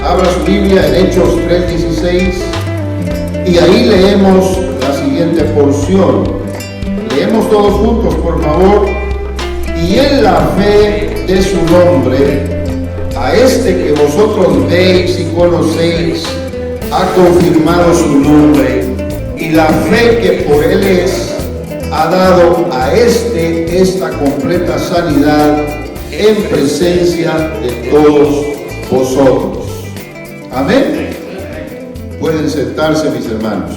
abra su Biblia en Hechos 3:16 y ahí leemos la siguiente porción. Leemos todos juntos, por favor. Y en la fe de su nombre, a este que vosotros veis y conocéis, ha confirmado su nombre, y la fe que por él es, ha dado a este esta completa sanidad en presencia de todos vosotros. Amén. Pueden sentarse, mis hermanos.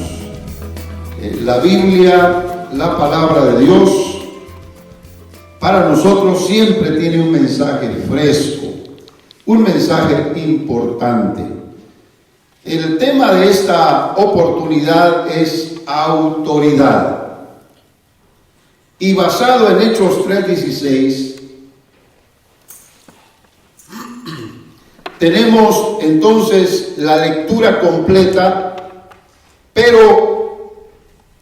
La Biblia, la palabra de Dios, para nosotros siempre tiene un mensaje fresco, un mensaje importante. El tema de esta oportunidad es autoridad. Y basado en Hechos 3:16, tenemos entonces la lectura completa, pero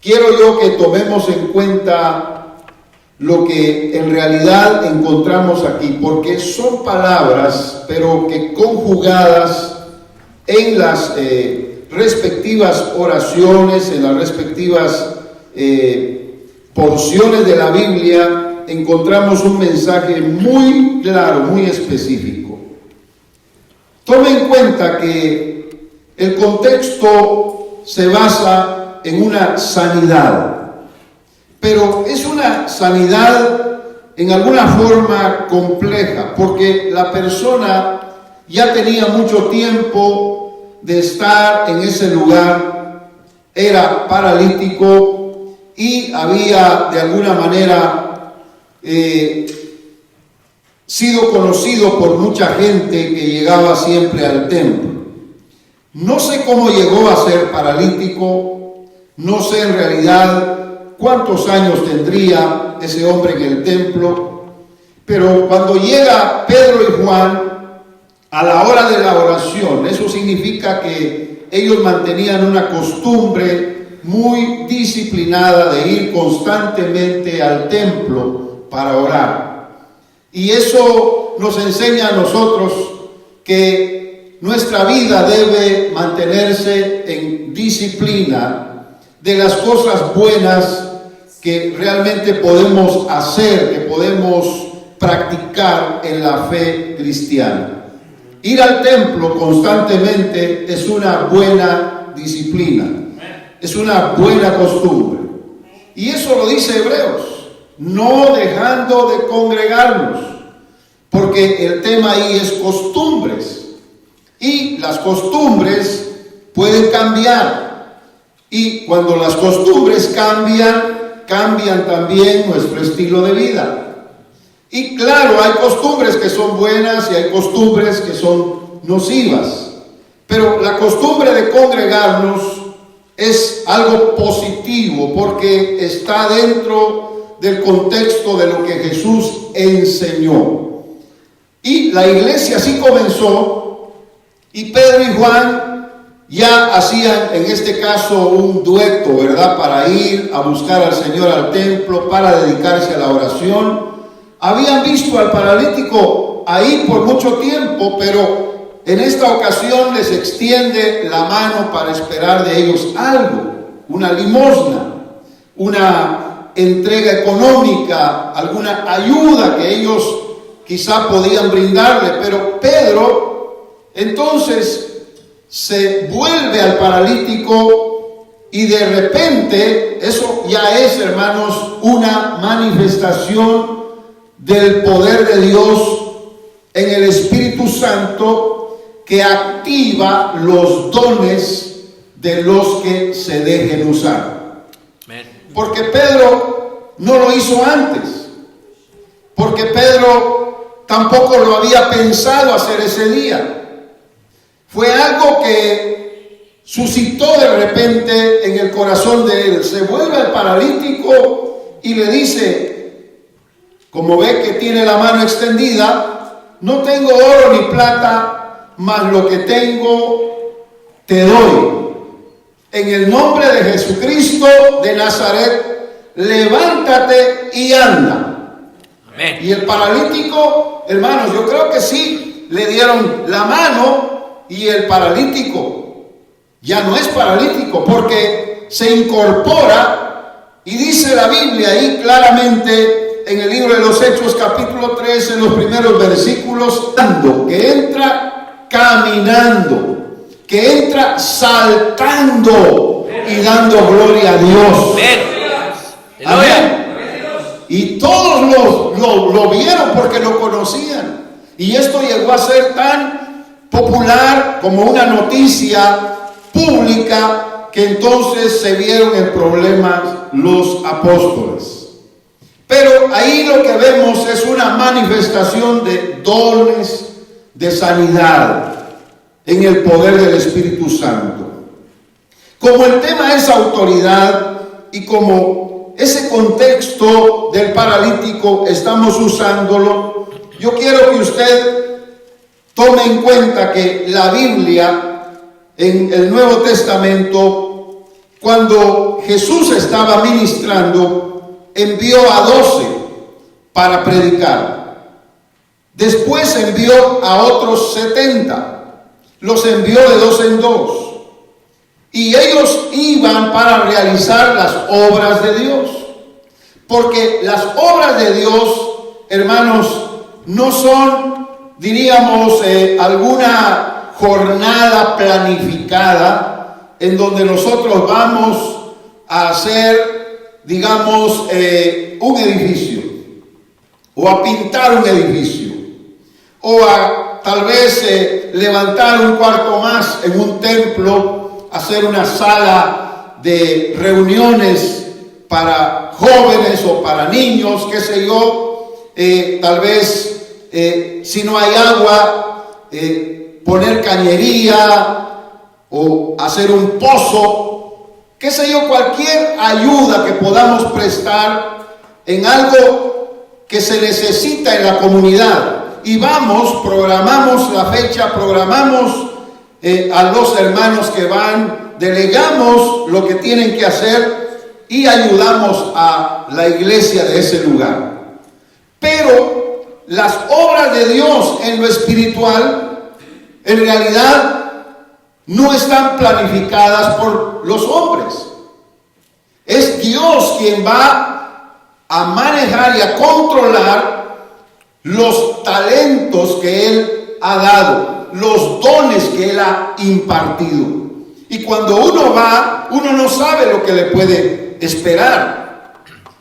quiero yo que tomemos en cuenta lo que en realidad encontramos aquí, porque son palabras, pero que conjugadas en las respectivas oraciones, en las respectivas porciones de la Biblia, encontramos un mensaje muy claro, muy específico. Tome en cuenta que el contexto se basa en una sanidad, pero es una sanidad en alguna forma compleja, porque la persona ya tenía mucho tiempo de estar en ese lugar, era paralítico y había de alguna manera sido conocido por mucha gente que llegaba siempre al templo. No sé cómo llegó a ser paralítico, no sé en realidad cuántos años tendría ese hombre en el templo, pero cuando llega Pedro y Juan a la hora de la oración, eso significa que ellos mantenían una costumbre muy disciplinada de ir constantemente al templo para orar. Y eso nos enseña a nosotros que nuestra vida debe mantenerse en disciplina de las cosas buenas que realmente podemos hacer, que podemos practicar en la fe cristiana. Ir al templo constantemente es una buena disciplina. Es una buena costumbre. Y eso lo dice Hebreos. No dejando de congregarnos. Porque el tema ahí es costumbres. Y las costumbres pueden cambiar. Y cuando las costumbres cambian, cambian también nuestro estilo de vida. Y claro, hay costumbres que son buenas y hay costumbres que son nocivas. Pero la costumbre de congregarnos es algo positivo porque está dentro del contexto de lo que Jesús enseñó. Y la iglesia así comenzó, y Pedro y Juan ya hacían en este caso un dueto, ¿verdad? Para ir a buscar al Señor al templo, para dedicarse a la oración. Habían visto al paralítico ahí por mucho tiempo, pero en esta ocasión les extiende la mano para esperar de ellos algo, una limosna, una entrega económica, alguna ayuda que ellos quizá podían brindarle. Pero Pedro entonces se vuelve al paralítico y de repente, eso ya es, hermanos, una manifestación del poder de Dios en el Espíritu Santo, que activa los dones de los que se dejen usar. Porque Pedro no lo hizo antes. Porque Pedro tampoco lo había pensado hacer ese día. Fue algo que suscitó de repente en el corazón de él. Se vuelve al paralítico y le dice, como ve que tiene la mano extendida, no tengo oro ni plata, mas lo que tengo te doy. En el nombre de Jesucristo de Nazaret, levántate y anda. Amén. Y el paralítico, hermanos, yo creo que sí, le dieron la mano, y el paralítico ya no es paralítico, porque se incorpora, y dice la Biblia ahí claramente en el libro de los Hechos capítulo 3, en los primeros versículos, que entra caminando, que entra saltando y dando gloria a Dios. Amén. Y todos lo vieron porque lo conocían. Y esto llegó a ser tan popular como una noticia pública que entonces se vieron en problemas los apóstoles. Pero ahí lo que vemos es una manifestación de dones de sanidad en el poder del Espíritu Santo. Como el tema es autoridad y como ese contexto del paralítico estamos usándolo, yo quiero que usted tome en cuenta que la Biblia en el Nuevo Testamento, cuando Jesús estaba ministrando, envió a 12 para predicar. Después envió a otros 70. Los envió de 2 en 2. Y ellos iban para realizar las obras de Dios. Porque las obras de Dios, hermanos, no son, diríamos, alguna jornada planificada en donde nosotros vamos a hacer, digamos, un edificio, o a pintar un edificio, o a tal vez levantar un cuarto más en un templo, hacer una sala de reuniones para jóvenes o para niños, qué sé yo, tal vez si no hay agua, poner cañería o hacer un pozo, qué sé yo, cualquier ayuda que podamos prestar en algo que se necesita en la comunidad. Y vamos, programamos la fecha, programamos a los hermanos que van, delegamos lo que tienen que hacer y ayudamos a la iglesia de ese lugar. Pero las obras de Dios en lo espiritual, en realidad, no están planificadas por los hombres. Es Dios quien va a manejar y a controlar los talentos que Él ha dado, los dones que Él ha impartido. Y cuando uno va, uno no sabe lo que le puede esperar.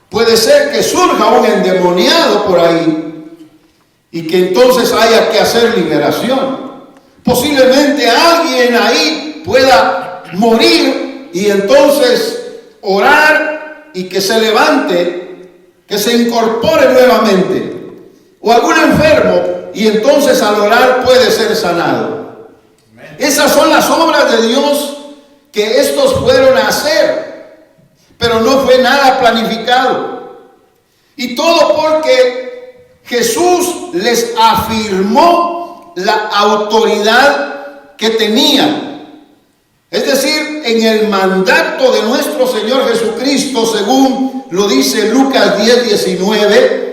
Puede ser que surja un endemoniado por ahí y que entonces haya que hacer liberación. Posiblemente alguien ahí pueda morir y entonces orar y que se levante, que se incorpore nuevamente. O algún enfermo y entonces al orar puede ser sanado. Esas son las obras de Dios que estos fueron a hacer, pero no fue nada planificado. Y todo porque Jesús les afirmó la autoridad que tenían. Es decir, en el mandato de nuestro Señor Jesucristo, según lo dice Lucas 10:19,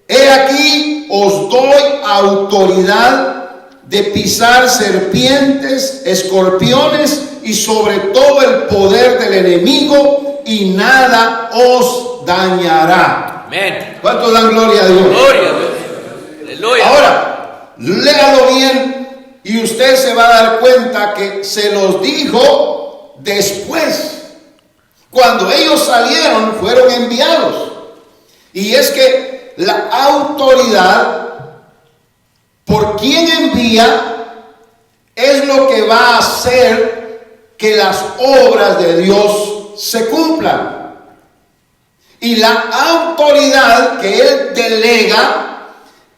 he aquí os doy autoridad de pisar serpientes, escorpiones y sobre todo el poder del enemigo y nada os dañará. Amén. ¿Cuántos dan gloria a Dios? Gloria a Dios. Aleluya. Ahora, léalo bien y usted se va a dar cuenta que se los dijo después. Cuando ellos salieron, fueron enviados. Y es que la autoridad por quien envía es lo que va a hacer que las obras de Dios se cumplan. Y la autoridad que Él delega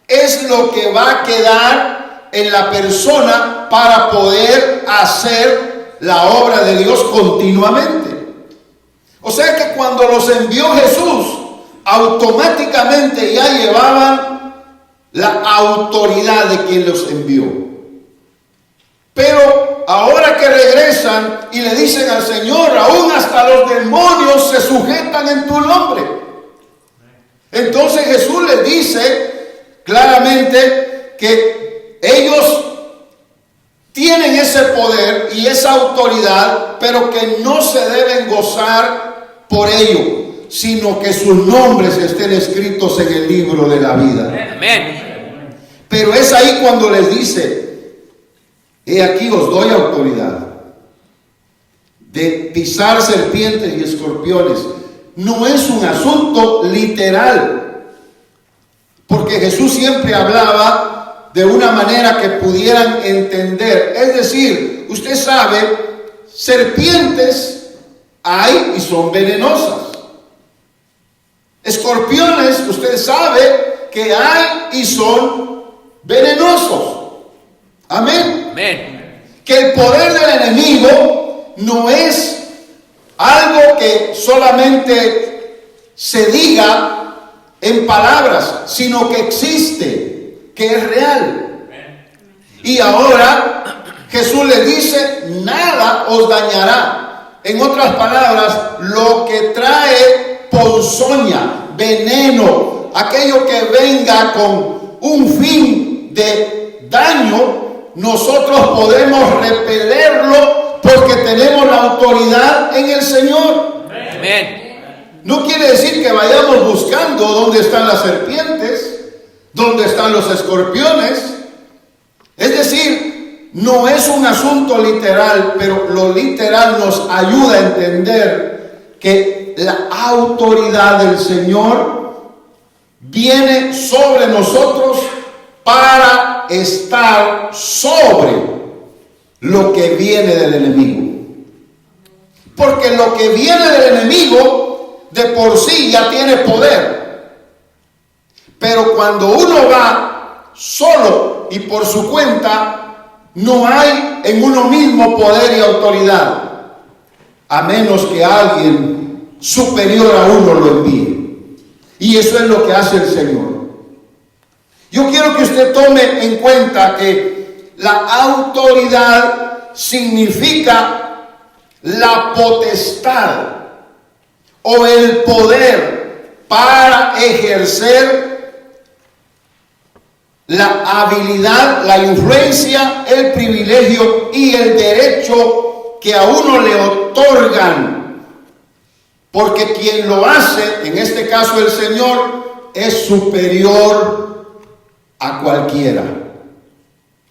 es lo que va a quedar en la persona para poder hacer la obra de Dios continuamente. O sea que cuando los envió Jesús, automáticamente ya llevaban la autoridad de quien los envió. Pero ahora que regresan y le dicen al Señor, aún hasta los demonios se sujetan en tu nombre. Entonces Jesús les dice claramente que ellos tienen ese poder y esa autoridad, pero que no se deben gozar por ello, sino que sus nombres estén escritos en el libro de la vida. Amén. Pero es ahí cuando les dice: he aquí os doy autoridad de pisar serpientes y escorpiones. No es un asunto literal, porque Jesús siempre hablaba de una manera que pudieran entender. Es decir, usted sabe, serpientes hay y son venenosas. Escorpiones, usted sabe que hay y son venenosos. Amén. Amén. Que el poder del enemigo no es algo que solamente se diga en palabras, sino que existe, que es real. Y ahora Jesús le dice: nada os dañará. En otras palabras, lo que trae ponzoña, veneno, aquello que venga con un fin de daño, nosotros podemos repelerlo porque tenemos la autoridad en el Señor. Amén. No quiere decir que vayamos buscando dónde están las serpientes, dónde están los escorpiones. Es decir, no es un asunto literal, pero lo literal nos ayuda a entender que la autoridad del Señor viene sobre nosotros para estar sobre lo que viene del enemigo. Porque lo que viene del enemigo de por sí ya tiene poder. Pero cuando uno va solo y por su cuenta, no hay en uno mismo poder y autoridad, a menos que alguien superior a uno lo envíe. Y eso es lo que hace el Señor. Yo quiero que usted tome en cuenta que la autoridad significa la potestad o el poder para ejercer la habilidad, la influencia, el privilegio y el derecho que a uno le otorgan. Porque quien lo hace, en este caso el Señor, es superior a cualquiera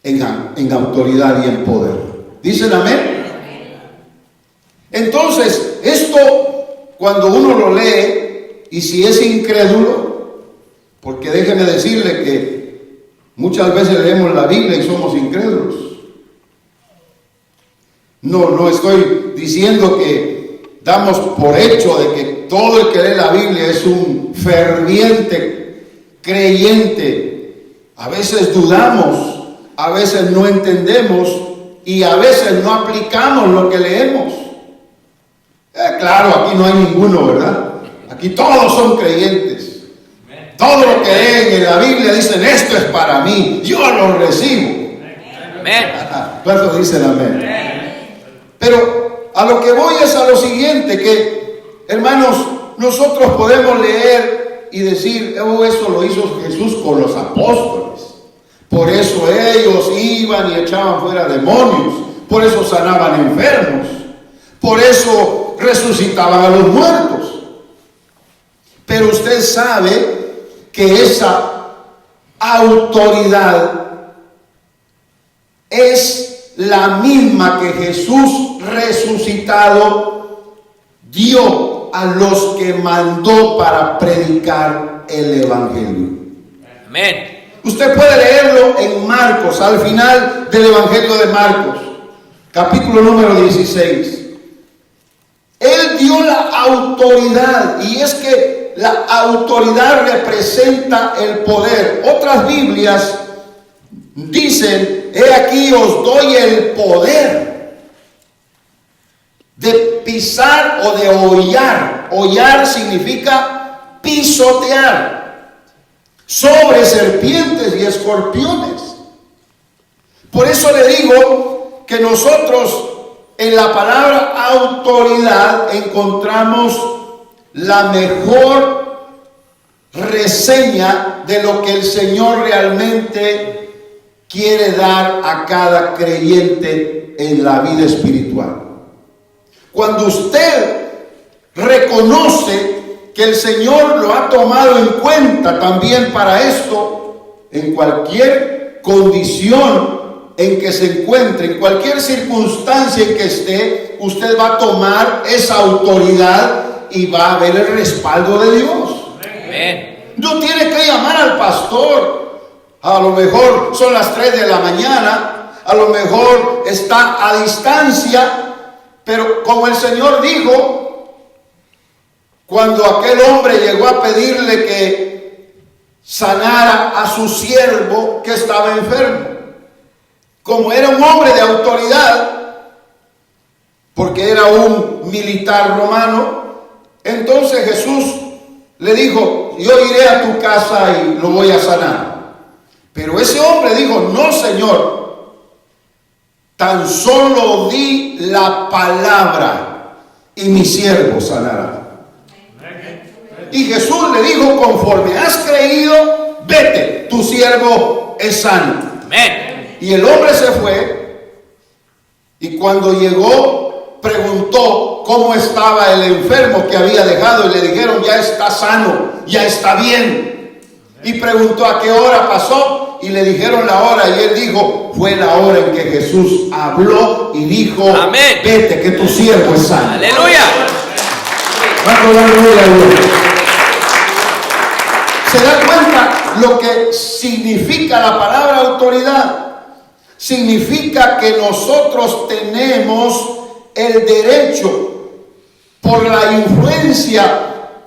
en autoridad y en poder. ¿Dicen amén? Entonces, esto cuando uno lo lee, y si es incrédulo, porque déjeme decirle que muchas veces leemos la Biblia y somos incrédulos. No estoy diciendo que damos por hecho de que todo el que lee la Biblia es un ferviente creyente. A veces dudamos, a veces no entendemos y a veces no aplicamos lo que leemos. Claro, aquí no hay ninguno, ¿verdad? Aquí todos son creyentes. Todo lo que leen en la Biblia dicen: esto es para mí, yo lo recibo. Amén. ¿Cuántos dicen amén? Pero a lo que voy es a lo siguiente, que hermanos, nosotros podemos leer y decir: oh, eso lo hizo Jesús con los apóstoles, por eso ellos iban y echaban fuera demonios, por eso sanaban enfermos, por eso resucitaban a los muertos. Pero usted sabe que esa autoridad es la misma que Jesús resucitado dio a los que mandó para predicar el Evangelio. Amén. Usted puede leerlo en Marcos, al final del Evangelio de Marcos, capítulo número 16. Él dio la autoridad, y es que la autoridad representa el poder. Otras Biblias dicen: he aquí os doy el poder de pisar o de hollar. Hollar significa pisotear sobre serpientes y escorpiones. Por eso le digo que nosotros en la palabra autoridad encontramos la mejor reseña de lo que el Señor realmente quiere dar a cada creyente en la vida espiritual. Cuando usted reconoce que el Señor lo ha tomado en cuenta también para esto, en cualquier condición en que se encuentre, en cualquier circunstancia en que esté, usted va a tomar esa autoridad y va a ver el respaldo de Dios. Amén. No tiene que llamar al pastor. A lo mejor son las 3 de la mañana, a lo mejor está a distancia, pero como el Señor dijo, cuando aquel hombre llegó a pedirle que sanara a su siervo que estaba enfermo, como era un hombre de autoridad, porque era un militar romano, entonces Jesús le dijo: yo iré a tu casa y lo voy a sanar. Pero ese hombre dijo: no, Señor, tan solo di la palabra y mi siervo sanará. Y Jesús le dijo: conforme has creído, vete, tu siervo es sano. Amén. Y el hombre se fue, y cuando llegó preguntó cómo estaba el enfermo que había dejado, y le dijeron: ya está sano, ya está bien. Y preguntó a qué hora pasó, y le dijeron la hora, y él dijo: fue la hora en que Jesús habló y dijo: amén, vete, que tu siervo es sano. Aleluya. Vamos a darle gloria a Dios. ¿Se da cuenta lo que significa la palabra autoridad? Significa que nosotros tenemos el derecho, por la influencia,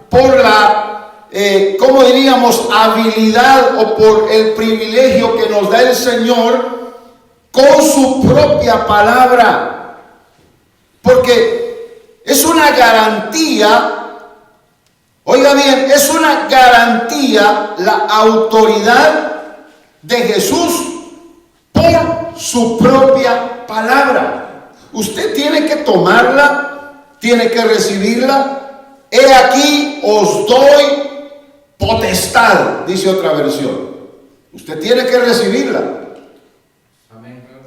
por la, ¿cómo diríamos?, habilidad o por el privilegio que nos da el Señor con su propia palabra. Porque es una garantía. Oiga bien, es una garantía la autoridad de Jesús por su propia palabra. Usted tiene que tomarla, tiene que recibirla. He aquí os doy potestad, dice otra versión. Usted tiene que recibirla.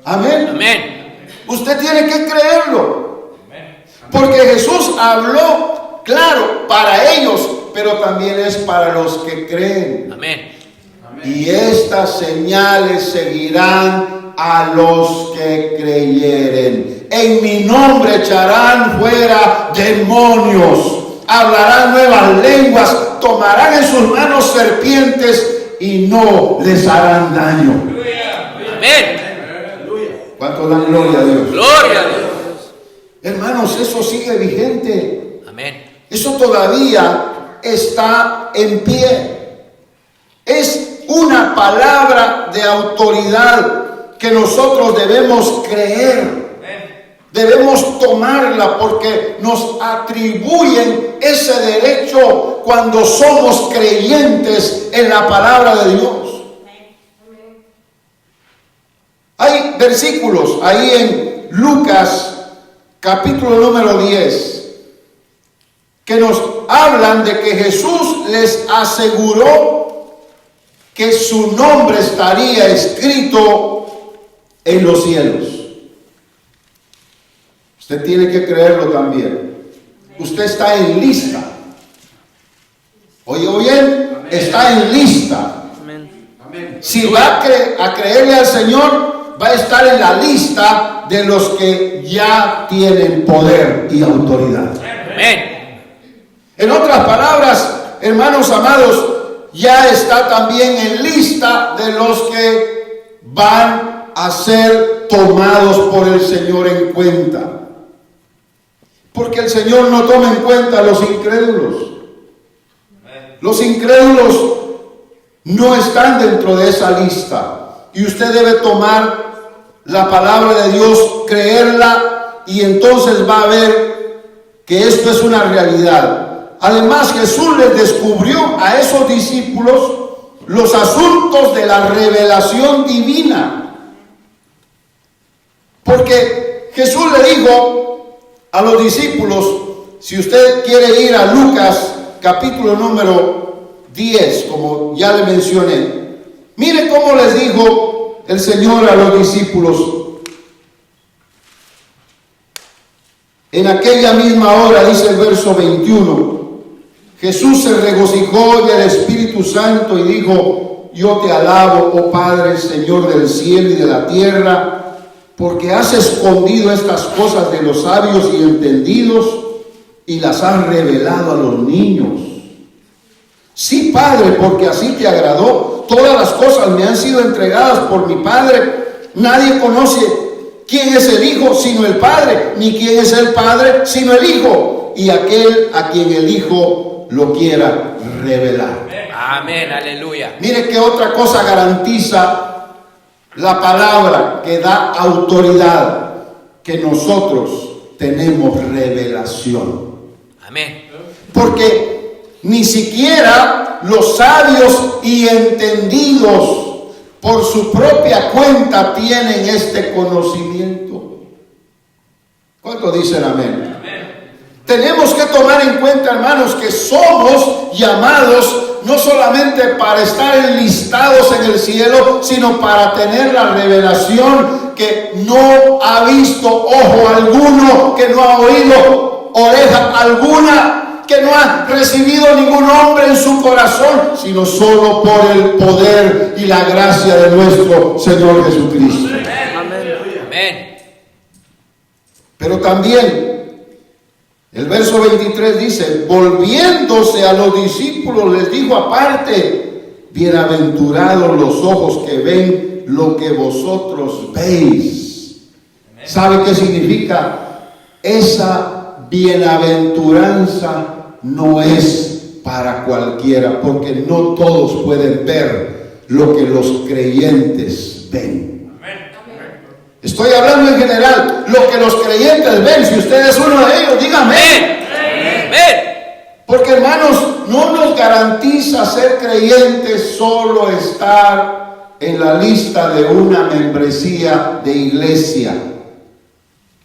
Amén. Amén. Usted tiene que creerlo. Porque Jesús habló, claro, para ellos, pero también es para los que creen. Amén. Y estas señales seguirán a los que creyeren. En mi nombre echarán fuera demonios, hablarán nuevas lenguas, tomarán en sus manos serpientes y no les harán daño. Amén. ¿Cuánto dan gloria a Dios? Gloria a Dios. Hermanos, eso sigue vigente. Amén. Eso todavía está en pie. Es una palabra de autoridad que nosotros debemos creer. Debemos tomarla porque nos atribuyen ese derecho cuando somos creyentes en la palabra de Dios. Hay versículos ahí en Lucas capítulo número 10 que nos hablan de que Jesús les aseguró que su nombre estaría escrito en los cielos. Usted tiene que creerlo también. Usted está en lista. ¿Oye bien? Está en lista. Si va a creerle al Señor, va a estar en la lista de los que ya tienen poder y autoridad. Amén. En otras palabras, hermanos amados, ya está también en lista de los que van a ser tomados por el Señor en cuenta. Porque el Señor no toma en cuenta a los incrédulos. Los incrédulos no están dentro de esa lista. Y usted debe tomar la palabra de Dios, creerla, y entonces va a ver que esto es una realidad. Además, Jesús les descubrió a esos discípulos los asuntos de la revelación divina. Porque Jesús le dijo a los discípulos, si usted quiere ir a Lucas capítulo número 10, como ya le mencioné, mire cómo les dijo el Señor a los discípulos: en aquella misma hora, dice el verso 21, Jesús se regocijó del Espíritu Santo y dijo: yo te alabo, oh Padre, Señor del cielo y de la tierra, porque has escondido estas cosas de los sabios y entendidos y las has revelado a los niños. Sí, Padre, porque así te agradó. Todas las cosas me han sido entregadas por mi Padre. Nadie conoce quién es el Hijo sino el Padre, ni quién es el Padre sino el Hijo, y aquel a quien el Hijo lo quiera revelar. Amén, aleluya. Mire que otra cosa garantiza la palabra, que da autoridad, que nosotros tenemos revelación. Amén. Porque ni siquiera los sabios y entendidos por su propia cuenta tienen este conocimiento. ¿Cuántos dicen amén? Tenemos que tomar en cuenta, hermanos, que somos llamados no solamente para estar enlistados en el cielo, sino para tener la revelación que no ha visto ojo alguno, que no ha oído oreja alguna, que no ha recibido ningún hombre en su corazón, sino solo por el poder y la gracia de nuestro Señor Jesucristo. Amén. Pero también el verso 23 dice: volviéndose a los discípulos les dijo aparte: bienaventurados los ojos que ven lo que vosotros veis. ¿Sabe qué significa? Esa bienaventuranza no es para cualquiera, porque no todos pueden ver lo que los creyentes ven. Estoy hablando en general, lo que los creyentes ven. Si usted es uno de ellos, dígame. Amén. Porque, hermanos, no nos garantiza ser creyentes solo estar en la lista de una membresía de iglesia.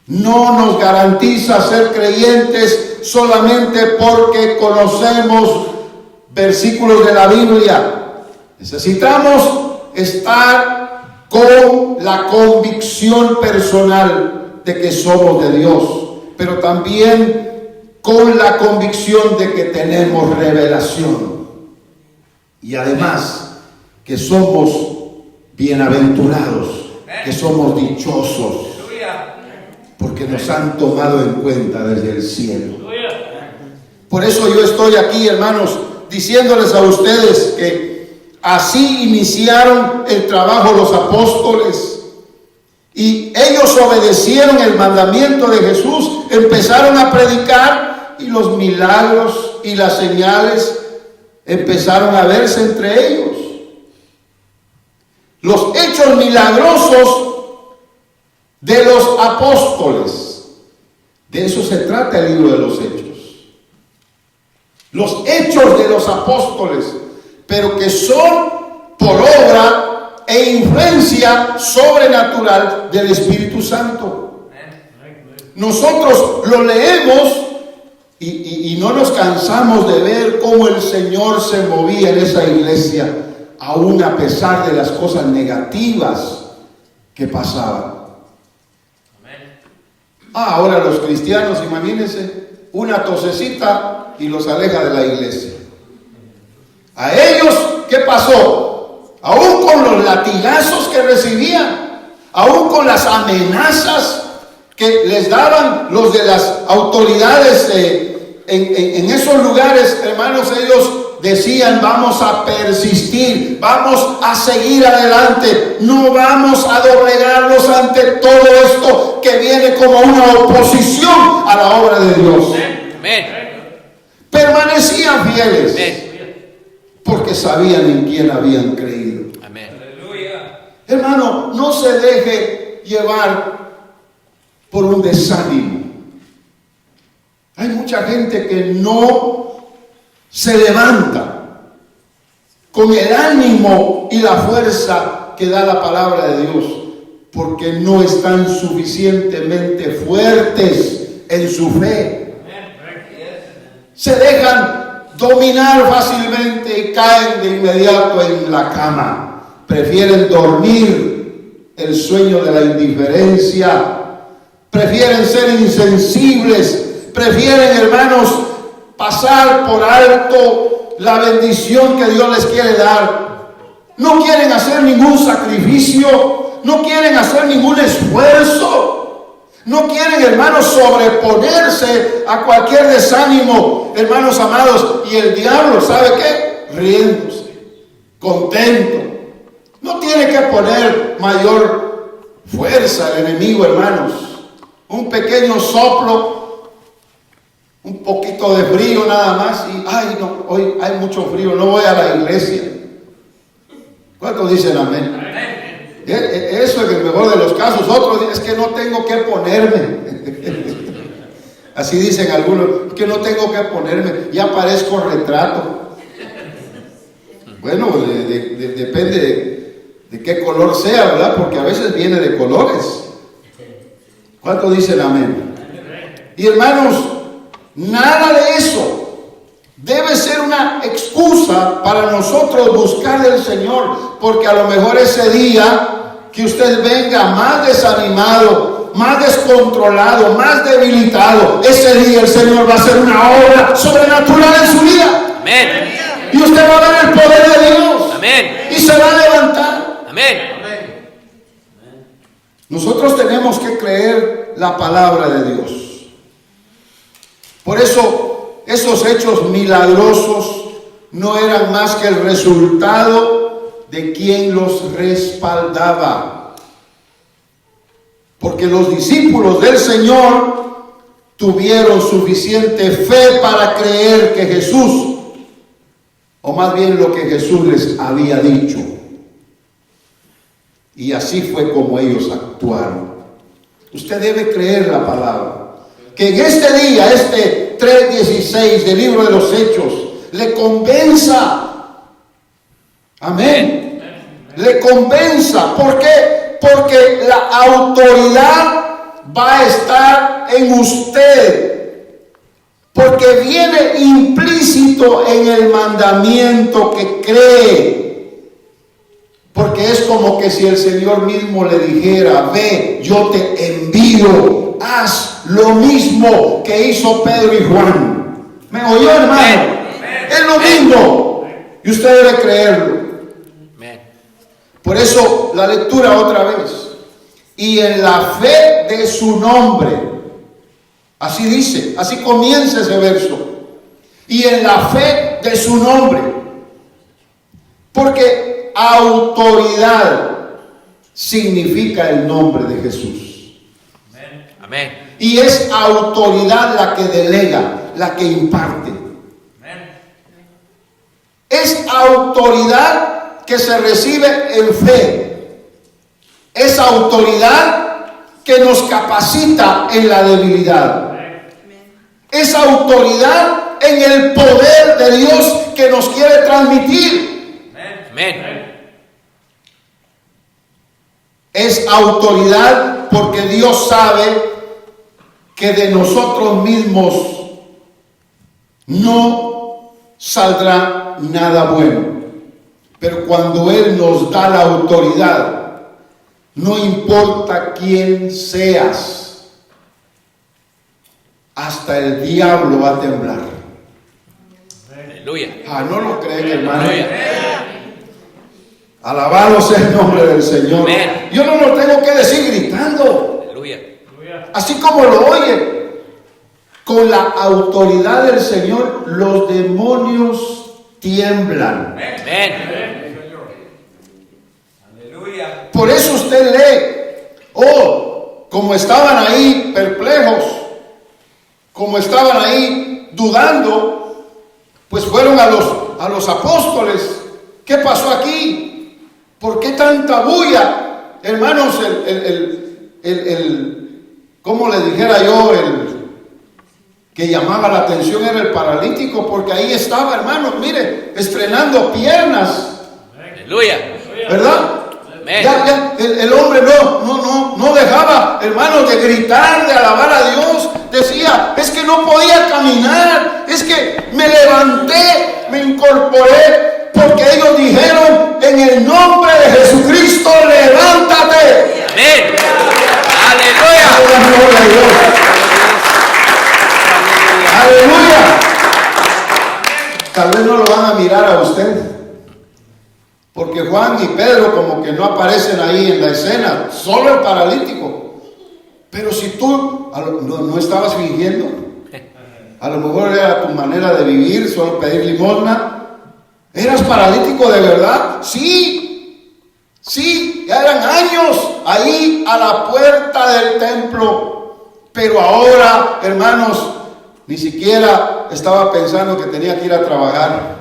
No nos garantiza ser creyentes solamente porque conocemos versículos de la Biblia. Necesitamos estar con la convicción personal de que somos de Dios, pero también con la convicción de que tenemos revelación, y además que somos bienaventurados, que somos dichosos, porque nos han tomado en cuenta desde el cielo. Por eso yo estoy aquí, hermanos, diciéndoles a ustedes que así iniciaron el trabajo los apóstoles, y ellos obedecieron el mandamiento de Jesús, empezaron a predicar, y los milagros y las señales empezaron a verse entre ellos. Los hechos milagrosos de los apóstoles, de eso se trata el libro de los Hechos. Los hechos de los apóstoles, pero que son por obra e influencia sobrenatural del Espíritu Santo. Nosotros lo leemos y no nos cansamos de ver cómo el Señor se movía en esa iglesia, aún a pesar de las cosas negativas que pasaban. Ahora los cristianos, imagínense, una tosecita y los aleja de la iglesia. A ellos, ¿qué pasó? Aún con los latigazos que recibían, aún con las amenazas que les daban los de las autoridades en esos lugares, hermanos, ellos decían: vamos a persistir, vamos a seguir adelante, no vamos a doblegarnos ante todo esto que viene como una oposición a la obra de Dios. Amén. Permanecían fieles. Amén. Porque sabían en quién habían creído. Amén. Hermano, no se deje llevar por un desánimo. Hay mucha gente que no se levanta con el ánimo y la fuerza que da la palabra de Dios, porque no están suficientemente fuertes en su fe. Se dejan dominar fácilmente y caen de inmediato en la cama. Prefieren dormir el sueño de la indiferencia, prefieren ser insensibles, prefieren, hermanos, pasar por alto la bendición que Dios les quiere dar. No quieren hacer ningún sacrificio, no quieren hacer ningún esfuerzo, no quieren, hermanos, sobreponerse a cualquier desánimo, hermanos amados. Y el diablo, ¿sabe qué? Riéndose, contento. No tiene que poner mayor fuerza el enemigo, hermanos. Un pequeño soplo, un poquito de frío nada más, y ay no, hoy hay mucho frío, no voy a la iglesia. ¿Cuántos dicen amén? Eso es el mejor de los casos. Otros dicen, es que no tengo que ponerme. Así dicen algunos, que no tengo que ponerme, ya parezco retrato. Bueno, depende de qué color sea, ¿verdad? Porque a veces viene de colores. ¿Cuántos dicen amén? Y hermanos, nada de eso debe ser una excusa para nosotros buscar del Señor, porque a lo mejor ese día que usted venga más desanimado, más descontrolado, más debilitado, ese día el Señor va a hacer una obra sobrenatural en su vida. Amén. Y usted va a ver el poder de Dios. Amén. Y se va a levantar. Amén. Nosotros tenemos que creer la palabra de Dios. Por eso, esos hechos milagrosos no eran más que el resultado de quien los respaldaba. Porque los discípulos del Señor tuvieron suficiente fe para creer que Jesús, o más bien lo que Jesús les había dicho. Y así fue como ellos actuaron. Usted debe creer la palabra. Que en este día, este 3:16 del libro de los Hechos, le convenza. Amén. Le convenza. ¿Por qué? Porque la autoridad va a estar en usted. Porque viene implícito en el mandamiento que cree. Porque es como que si el Señor mismo le dijera, ve, yo te envío, haz lo mismo que hizo Pedro y Juan. ¿Me oyó, hermano? Es lo mismo. Y usted debe creerlo. Por eso la lectura otra vez. Y en la fe de su nombre. Así dice, así comienza ese verso. Y en la fe de su nombre. Porque autoridad significa el nombre de Jesús. Amén. Y es autoridad la que delega, la que imparte. Es autoridad que se recibe en fe. Es autoridad que nos capacita en la debilidad. Es autoridad en el poder de Dios que nos quiere transmitir. Amén. Es autoridad porque Dios sabe que de nosotros mismos no saldrá nada bueno. Pero cuando Él nos da la autoridad, no importa quién seas, hasta el diablo va a temblar. Aleluya. ¿No lo creen, hermano? Aleluya. Alabado sea el nombre del Señor. Amén. Yo no lo tengo que decir gritando. Aleluya. Así como lo oye. Con la autoridad del Señor, los demonios tiemblan. Amén. Por eso usted lee, como estaban ahí perplejos, como estaban ahí dudando, pues fueron a los apóstoles. ¿Qué pasó aquí? ¿Por qué tanta bulla? Hermanos, ¿cómo le dijera yo? El que llamaba la atención era el paralítico, porque ahí estaba, hermanos, mire, estrenando piernas. Aleluya. ¿Verdad? Amén. Ya, el hombre no dejaba, hermanos, de gritar, de alabar a Dios. Decía, es que no podía caminar, es que me levanté, me incorporé, porque ellos dijeron, en el nombre de Jesucristo, levántate. más gloria a Dios? ¡Aleluya! Tal vez no lo van a mirar a usted, porque Juan y Pedro como que no aparecen ahí en la escena, solo el paralítico. Pero si tú no estabas fingiendo, a lo mejor era tu manera de vivir, solo pedir limosna. ¿Eras paralítico de verdad? Sí, ya eran años ahí a la puerta del templo. Pero ahora, hermanos, ni siquiera estaba pensando que tenía que ir a trabajar.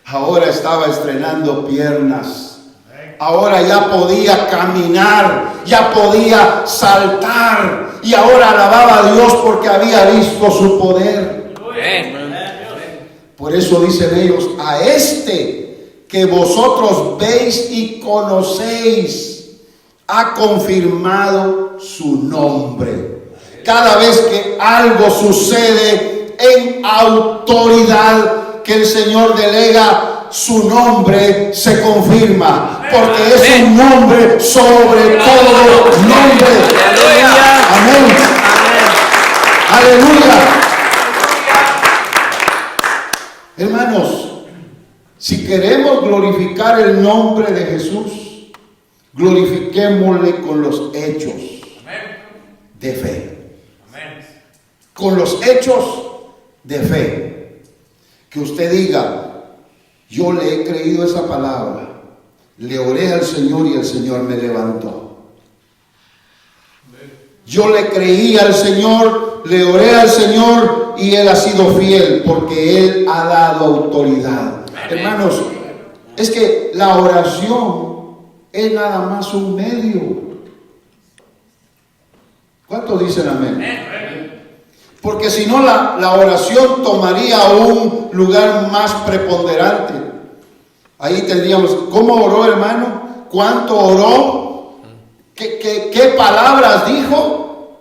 Ahora estaba estrenando piernas. Ahora ya podía caminar, ya podía saltar. Y ahora alababa a Dios porque había visto su poder. Por eso dicen ellos, a este que vosotros veis y conocéis, ha confirmado su nombre. Cada vez que algo sucede en autoridad que el Señor delega, su nombre se confirma, porque es un nombre sobre todo nombre. Amén. Aleluya. Hermanos, si queremos glorificar el nombre de Jesús, glorifiquémosle con los hechos de fe. Con los hechos de fe. Que usted diga, yo le he creído esa palabra, le oré al Señor y el Señor me levantó. Yo le creí al Señor, le oré al Señor y Él ha sido fiel porque Él ha dado autoridad. Hermanos, es que la oración es nada más un medio. ¿Cuántos dicen amén? Porque si no, la oración tomaría un lugar más preponderante. Ahí tendríamos, ¿cómo oró, hermano? ¿Cuánto oró? ¿Qué palabras dijo?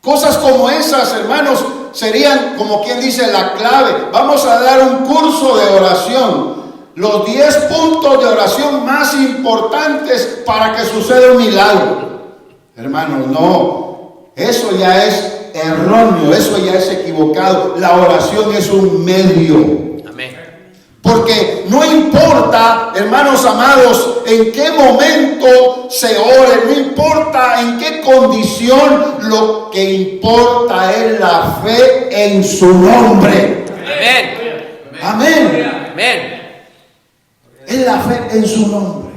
Cosas como esas, hermanos, serían, como quien dice, la clave. Vamos a dar un curso de oración. Los 10 puntos de oración más importantes para que suceda un milagro. Hermanos, no. Eso ya es erróneo, eso ya es equivocado. La oración es un medio. Amén. Porque no importa, hermanos amados, en qué momento se ore, no importa en qué condición, lo que importa es la fe en su nombre. Amén. Amén. Amén. Es la fe en su nombre.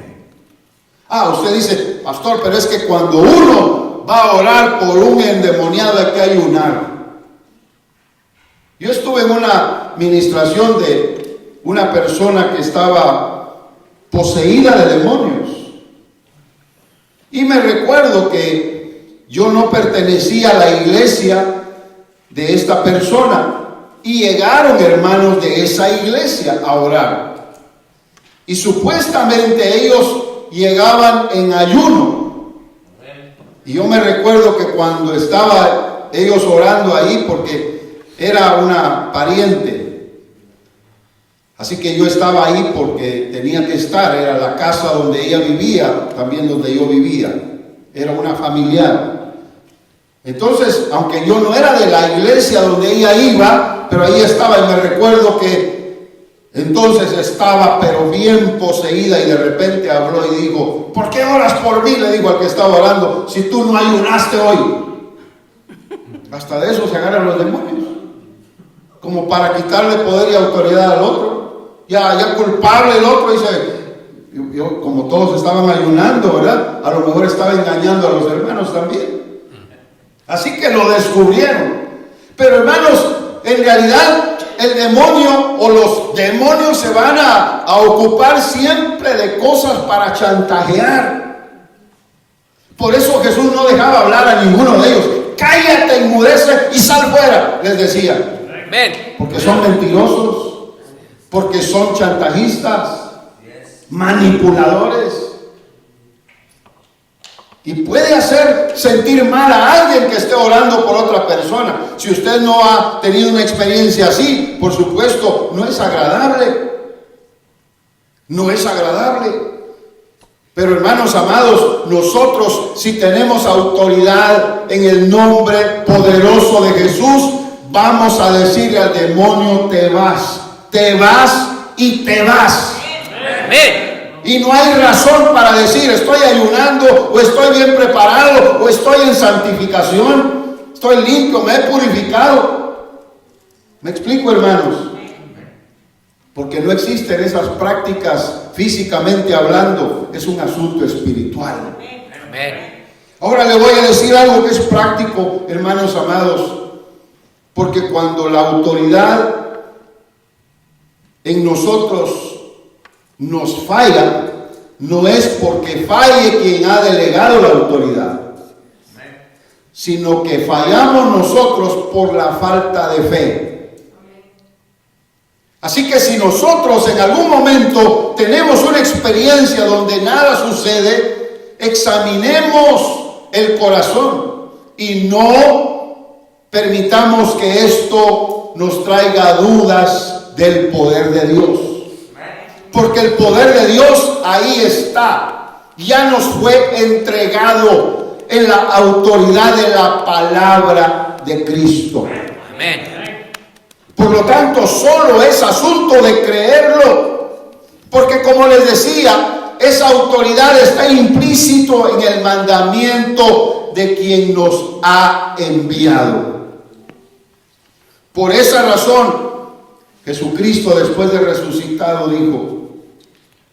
Usted dice, pastor, pero es que cuando uno va a orar por un endemoniado hay que ayunar. Yo estuve en una ministración de una persona que estaba poseída de demonios. Y me recuerdo que yo no pertenecía a la iglesia de esta persona. Y llegaron hermanos de esa iglesia a orar. Y supuestamente ellos llegaban en ayuno. Y yo me recuerdo que cuando estaba ellos orando ahí, porque era una pariente, así que yo estaba ahí porque tenía que estar, era la casa donde ella vivía, también donde yo vivía, era una familiar. Entonces, aunque yo no era de la iglesia donde ella iba, pero ahí estaba, y me recuerdo que entonces estaba pero bien poseída y de repente habló y dijo, ¿por qué oras por mí? Le digo al que estaba orando, si tú no ayunaste hoy. Hasta de eso se agarran los demonios, como para quitarle poder y autoridad al otro. Ya culpable el otro, dice, yo, como todos estaban ayunando, ¿verdad? A lo mejor estaba engañando a los hermanos también. Así que lo descubrieron. Pero hermanos, en realidad el demonio o los demonios se van a ocupar siempre de cosas para chantajear. Por eso Jesús no dejaba hablar a ninguno de ellos. Cállate, enmudece y sal fuera, les decía. Amén. Porque son mentirosos, porque son chantajistas, manipuladores. Y puede hacer sentir mal a alguien que esté orando por otra persona. Si usted no ha tenido una experiencia así, por supuesto, no es agradable. No es agradable. Pero hermanos amados, nosotros si tenemos autoridad en el nombre poderoso de Jesús, vamos a decirle al demonio: te vas y te vas. Amén. Y no hay razón para decir: estoy ayunando, o estoy bien preparado, o estoy en santificación, estoy limpio, me he purificado. ¿Me explico, hermanos? Porque no existen esas prácticas físicamente hablando, es un asunto espiritual. Amén. Ahora le voy a decir algo que es práctico, hermanos amados, porque cuando la autoridad en nosotros nos falla, no es porque falle quien ha delegado la autoridad, sino que fallamos nosotros por la falta de fe. Así que si nosotros en algún momento tenemos una experiencia donde nada sucede, examinemos el corazón y no permitamos que esto nos traiga dudas del poder de Dios. Porque el poder de Dios ahí está, ya nos fue entregado en la autoridad de la palabra de Cristo. Amén. Por lo tanto, solo es asunto de creerlo, porque como les decía, esa autoridad está implícito en el mandamiento de quien nos ha enviado. Por esa razón, Jesucristo, después de resucitado, dijo: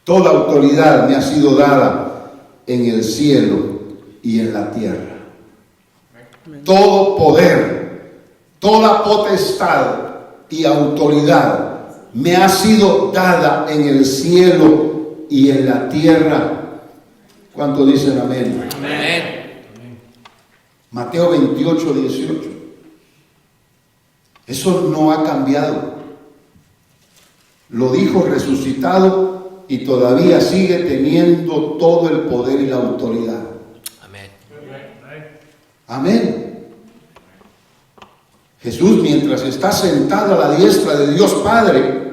toda autoridad me ha sido dada en el cielo y en la tierra. Todo poder, toda potestad y autoridad me ha sido dada en el cielo y en la tierra. ¿Cuántos dicen amén? Amén. Mateo 28, 18. Eso no ha cambiado. Lo dijo resucitado y todavía sigue teniendo todo el poder y la autoridad. Amén. Amén. Jesús, mientras está sentado a la diestra de Dios Padre,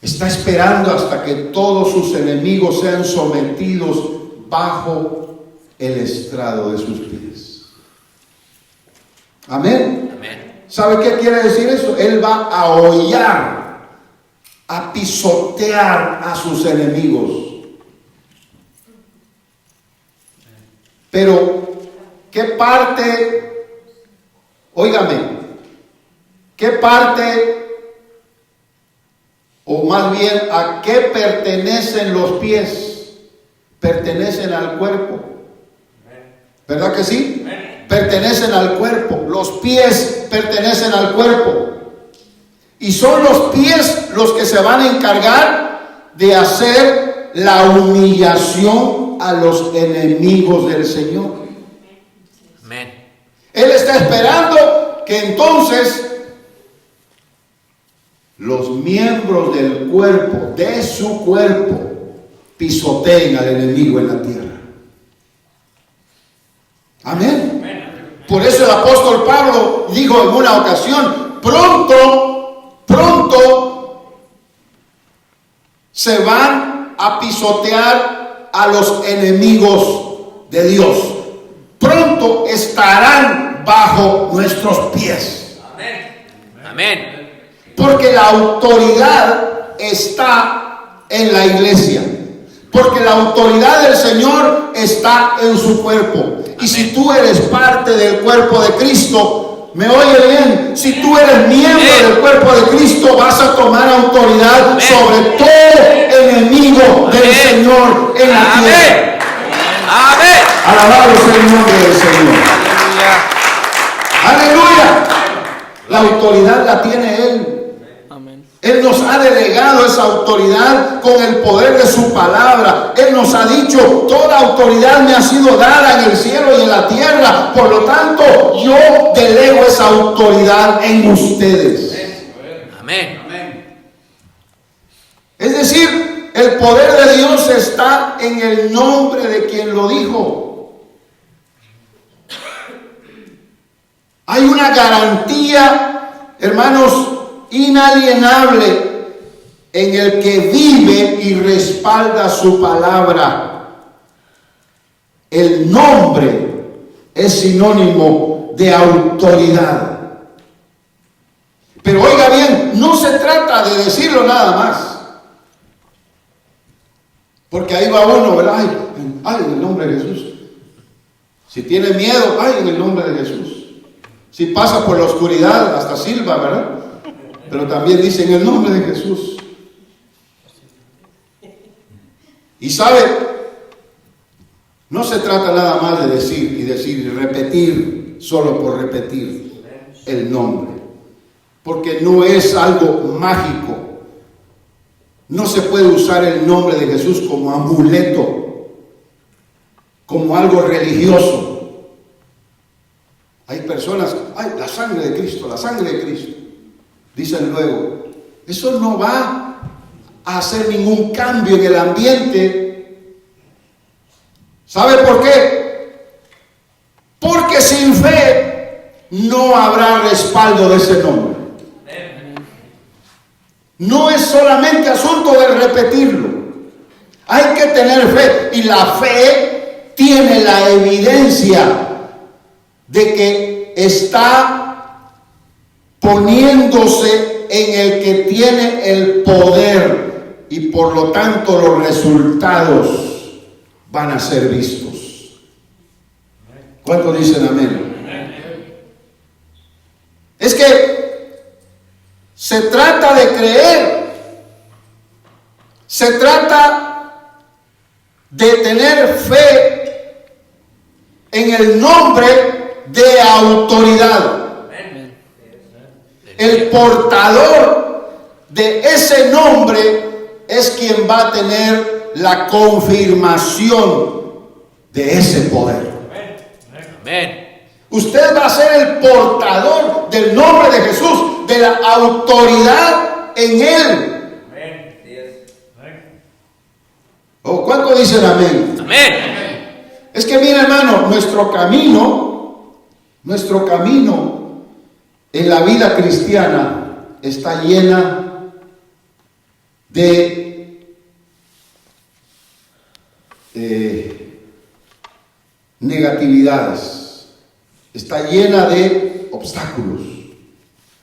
está esperando hasta que todos sus enemigos sean sometidos bajo el estrado de sus pies. Amén. Amén. ¿Sabe qué quiere decir eso? Él va a hollar, a pisotear a sus enemigos. Pero, ¿qué parte? Óigame, ¿qué parte, o más bien a qué pertenecen los pies? Pertenecen al cuerpo. ¿Verdad que sí? Pertenecen al cuerpo. Los pies pertenecen al cuerpo. Y son los pies los que se van a encargar de hacer la humillación a los enemigos del Señor. Amén. Él está esperando que entonces los miembros del cuerpo, de su cuerpo, pisoteen al enemigo en la tierra. Amén. Por eso el apóstol Pablo dijo en una ocasión: pronto se van a pisotear a los enemigos de Dios. Pronto estarán bajo nuestros pies. Amén. Amén. Porque la autoridad está en la iglesia. Porque la autoridad del Señor está en su cuerpo. Y si tú eres parte del cuerpo de Cristo, me oye bien, si tú eres miembro del cuerpo de Cristo, vas a tomar autoridad sobre todo enemigo del Señor en la tierra. Amén. Alabado sea el nombre del Señor. Aleluya. La autoridad la tiene Él. Él nos ha delegado esa autoridad con el poder de su palabra. Él nos ha dicho: toda autoridad me ha sido dada en el cielo y en la tierra. Por lo tanto, yo delego esa autoridad en ustedes. Amén. Es decir, el poder de Dios está en el nombre de quien lo dijo. Hay una garantía, hermanos, inalienable en el que vive y respalda su palabra. El nombre es sinónimo de autoridad. Pero oiga bien, no se trata de decirlo nada más. Porque ahí va uno, ¿verdad? Ay, en el nombre de Jesús. Si tiene miedo, ay, en el nombre de Jesús. Si pasa por la oscuridad, hasta silba, ¿verdad? Pero también dice en el nombre de Jesús. Y sabe, no se trata nada más de decir y repetir, solo por repetir el nombre. Porque no es algo mágico. No se puede usar el nombre de Jesús como amuleto, como algo religioso. Hay personas, ay, la sangre de Cristo, la sangre de Cristo. Dicen luego, eso no va a hacer ningún cambio en el ambiente. ¿Sabe por qué? Porque sin fe no habrá respaldo de ese nombre. No es solamente asunto de repetirlo. Hay que tener fe. Y la fe tiene la evidencia de que está poniéndose en el que tiene el poder. Y por lo tanto los resultados van a ser vistos. ¿Cuántos dicen amén? Es que se trata de creer, se trata de tener fe en el nombre de autoridad. El portador de ese nombre es quien va a tener la confirmación de ese poder. Amén. Usted va a ser el portador del nombre de Jesús, de la autoridad en Él. ¿O cuánto dicen amén? Amén. Es que mira, hermano, nuestro camino en la vida cristiana está llena de negatividades. Está llena de obstáculos.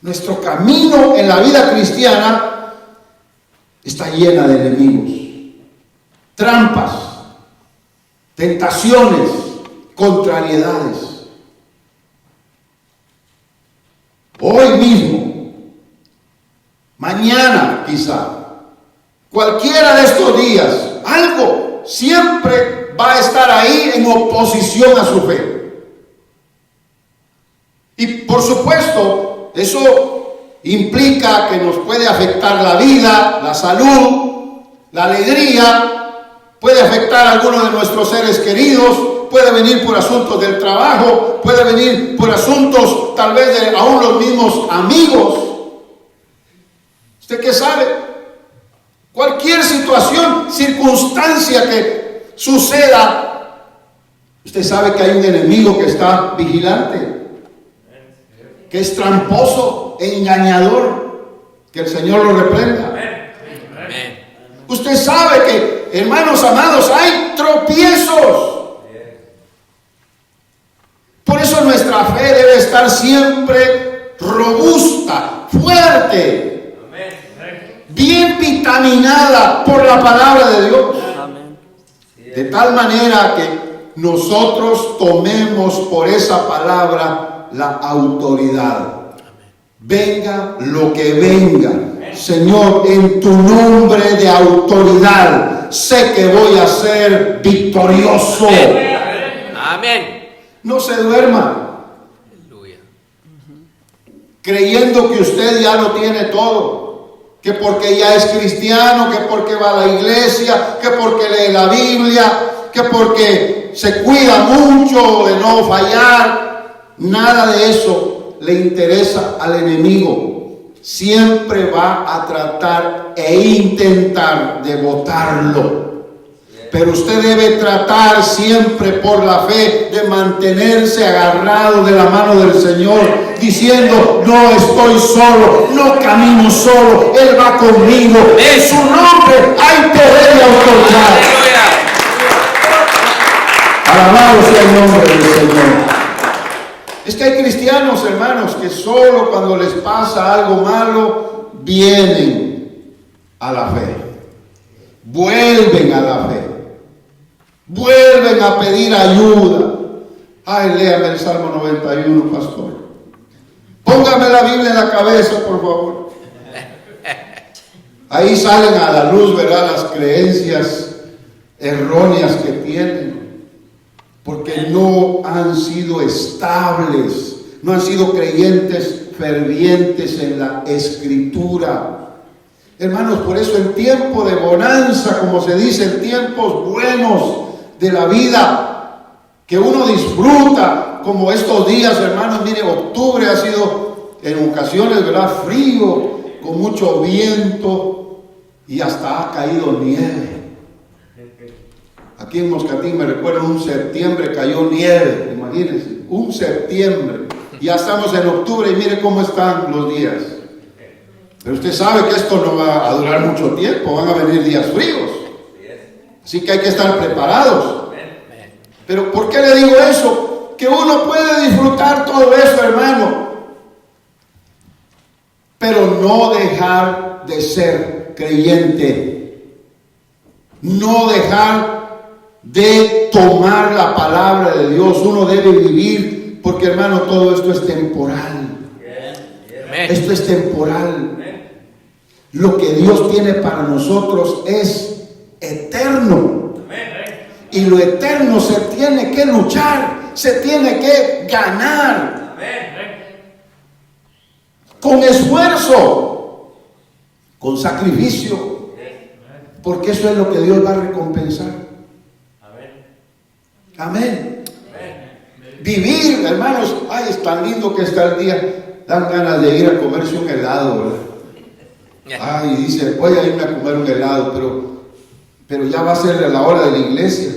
Nuestro camino en la vida cristiana está llena de enemigos, trampas, tentaciones, contrariedades. Hoy mismo, mañana quizá, cualquiera de estos días, algo siempre va a estar ahí en oposición a su fe. Y por supuesto, eso implica que nos puede afectar la vida, la salud, la alegría, puede afectar a algunos de nuestros seres queridos, puede venir por asuntos del trabajo, puede venir por asuntos tal vez de aún los mismos amigos. ¿Usted qué sabe? Cualquier situación, circunstancia que suceda, usted sabe que hay un enemigo que está vigilante, que es tramposo, engañador, que el Señor lo reprenda. Amén. Usted sabe que, hermanos amados, hay tropiezos. Por eso nuestra fe debe estar siempre robusta, fuerte, bien vitaminada por la palabra de Dios. De tal manera que nosotros tomemos por esa palabra la autoridad. Venga lo que venga, Señor, en tu nombre de autoridad, sé que voy a ser victorioso. Amén. No se duerma Aleluya. creyendo que usted ya lo tiene todo, que porque ya es cristiano, que porque va a la iglesia, que porque lee la Biblia, que porque se cuida mucho de no fallar. Nada de eso le interesa al enemigo. Siempre va a tratar e intentar de botarlo. Pero usted debe tratar siempre por la fe de mantenerse agarrado de la mano del Señor, diciendo: no estoy solo, no camino solo, Él va conmigo. En su nombre hay poder y autoridad. Alabado sea el nombre del Señor. Es que hay cristianos, hermanos, que solo cuando les pasa algo malo vienen a la fe, vuelven a la fe, vuelven a pedir ayuda. Ay, léame el Salmo 91, pastor. Póngame la Biblia en la cabeza, por favor. Ahí salen a la luz, ¿verdad?, las creencias erróneas que tienen, porque no han sido estables, no han sido creyentes fervientes en la Escritura. Hermanos, por eso en tiempo de bonanza, como se dice, en tiempos buenos de la vida, que uno disfruta, como estos días, hermanos, mire, octubre ha sido en ocasiones, ¿verdad?, frío, con mucho viento, y hasta ha caído nieve. Aquí en Moscatín me recuerdo, un septiembre cayó nieve, imagínense, un septiembre. Ya estamos en octubre y mire cómo están los días. Pero usted sabe que esto no va a durar mucho tiempo, van a venir días fríos. Así que hay que estar preparados. Pero ¿por qué le digo eso? Que uno puede disfrutar todo eso, hermano, pero no dejar de ser creyente, no dejar de tomar la palabra de Dios. Uno debe vivir, porque, hermano, todo esto es temporal. Esto es temporal. Lo que Dios tiene para nosotros es eterno. Y lo eterno se tiene que luchar, se tiene que ganar con esfuerzo, con sacrificio, porque eso es lo que Dios va a recompensar. Amén. Vivir, hermanos, ay, es tan lindo que está el día, dan ganas de ir a comerse un helado, ¿verdad? Ay, dice, voy a irme a comer un helado, pero ya va a ser la hora de la iglesia.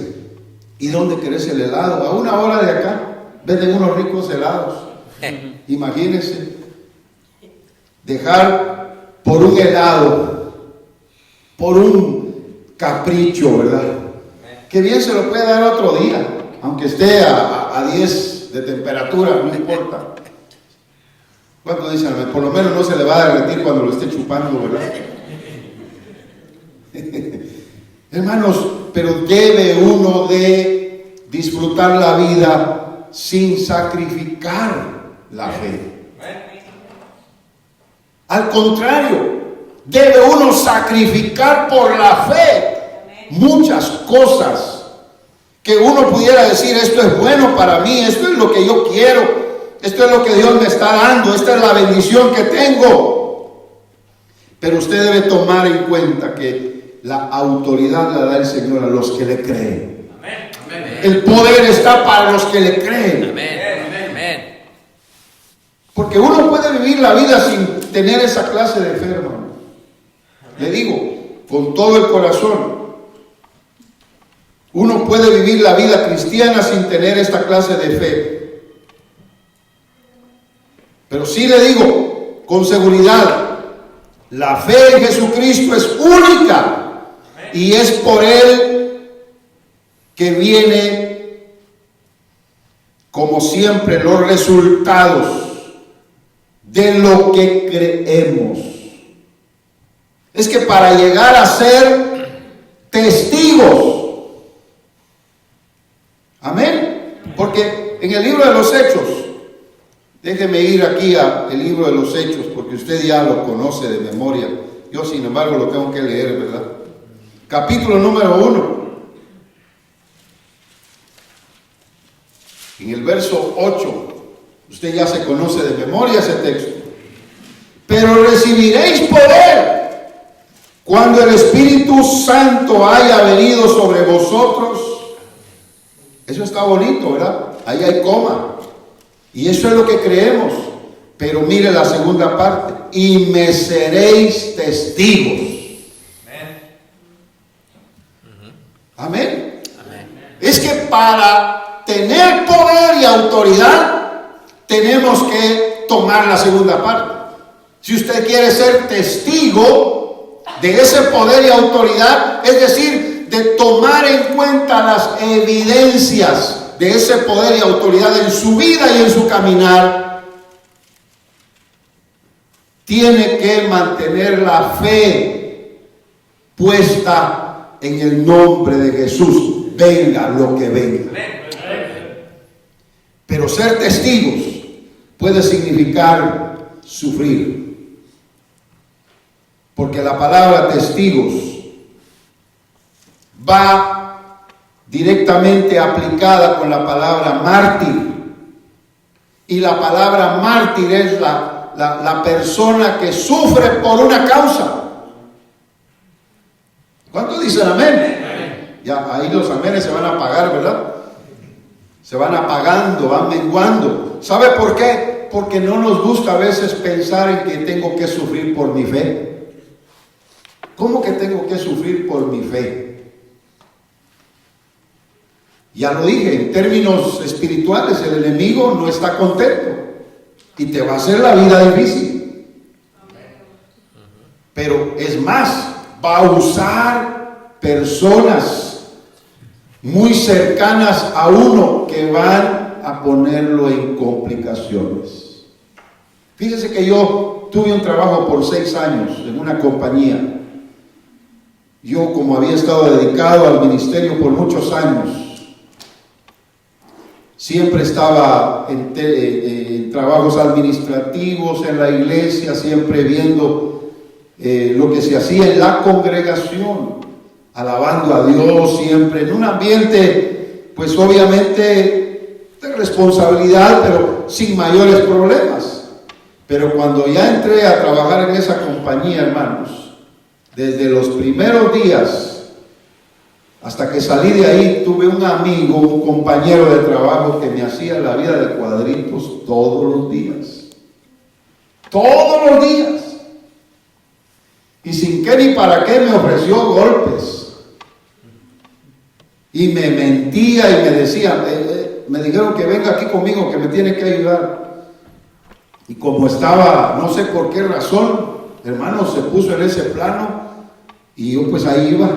¿Y dónde querés el helado? A una hora de acá venden unos ricos helados. Imagínense, dejar por un helado, por un capricho, ¿verdad? Que bien se lo puede dar otro día, aunque esté a 10 de temperatura, no importa. ¿Cuánto dicen? Por lo menos no se le va a derretir cuando lo esté chupando, ¿verdad? Hermanos, pero debe uno de disfrutar la vida sin sacrificar la fe. Al contrario, debe uno sacrificar por la fe muchas cosas que uno pudiera decir: esto es bueno para mí, esto es lo que yo quiero, esto es lo que Dios me está dando, esta es la bendición que tengo. Pero usted debe tomar en cuenta que la autoridad la da el Señor a los que le creen. Amén. El poder está para los que le creen. Amén. Amén. Porque uno puede vivir la vida sin tener esa clase de fe, hermano. Le digo, con todo el corazón. Uno puede vivir la vida cristiana sin tener esta clase de fe. Pero sí le digo, con seguridad, la fe en Jesucristo es única. Y es por Él que viene, como siempre, los resultados de lo que creemos. Es que para llegar a ser testigos, amén, porque en el libro de los Hechos, déjeme ir aquí al libro de los Hechos, porque usted ya lo conoce de memoria. Yo, sin embargo, lo tengo que leer, ¿verdad? Capítulo número 1. En el verso 8, usted ya se conoce de memoria ese texto. Pero recibiréis poder cuando el Espíritu Santo haya venido sobre vosotros. Eso está bonito, ¿verdad? Ahí hay coma. Y eso es lo que creemos. Pero mire la segunda parte. Y me seréis testigos. Amén. Amén. Es que para tener poder y autoridad tenemos que tomar la segunda parte. Si usted quiere ser testigo de ese poder y autoridad, es decir, de tomar en cuenta las evidencias de ese poder y autoridad en su vida y en su caminar, tiene que mantener la fe puesta en el nombre de Jesús, venga lo que venga. Pero ser testigos puede significar sufrir, porque la palabra testigos va directamente aplicada con la palabra mártir, y la palabra mártir es la persona que sufre por una causa. ¿Cuántos dicen amén? Ya ahí los amenes se van a apagar, ¿verdad? Se van apagando, van menguando. ¿Sabe por qué? Porque no nos gusta a veces pensar en que tengo que sufrir por mi fe. ¿Cómo que tengo que sufrir por mi fe? Ya lo dije, en términos espirituales, el enemigo no está contento y te va a hacer la vida difícil. Pero es más, va a usar personas muy cercanas a uno que van a ponerlo en complicaciones. Fíjese que yo tuve un trabajo por 6 años en una compañía. Yo, como había estado dedicado al ministerio por muchos años, siempre estaba en trabajos administrativos en la iglesia, siempre viendo lo que se hacía en la congregación, alabando a Dios, siempre en un ambiente, pues obviamente de responsabilidad, pero sin mayores problemas. Pero cuando ya entré a trabajar en esa compañía, hermanos, desde los primeros días hasta que salí de ahí, tuve un amigo, un compañero de trabajo que me hacía la vida de cuadritos todos los días. Todos los días. Y sin qué ni para qué me ofreció golpes. Y me mentía y me decía, me dijeron que venga aquí conmigo, que me tiene que ayudar. Y como estaba, no sé por qué razón, hermano, se puso en ese plano y yo pues ahí iba.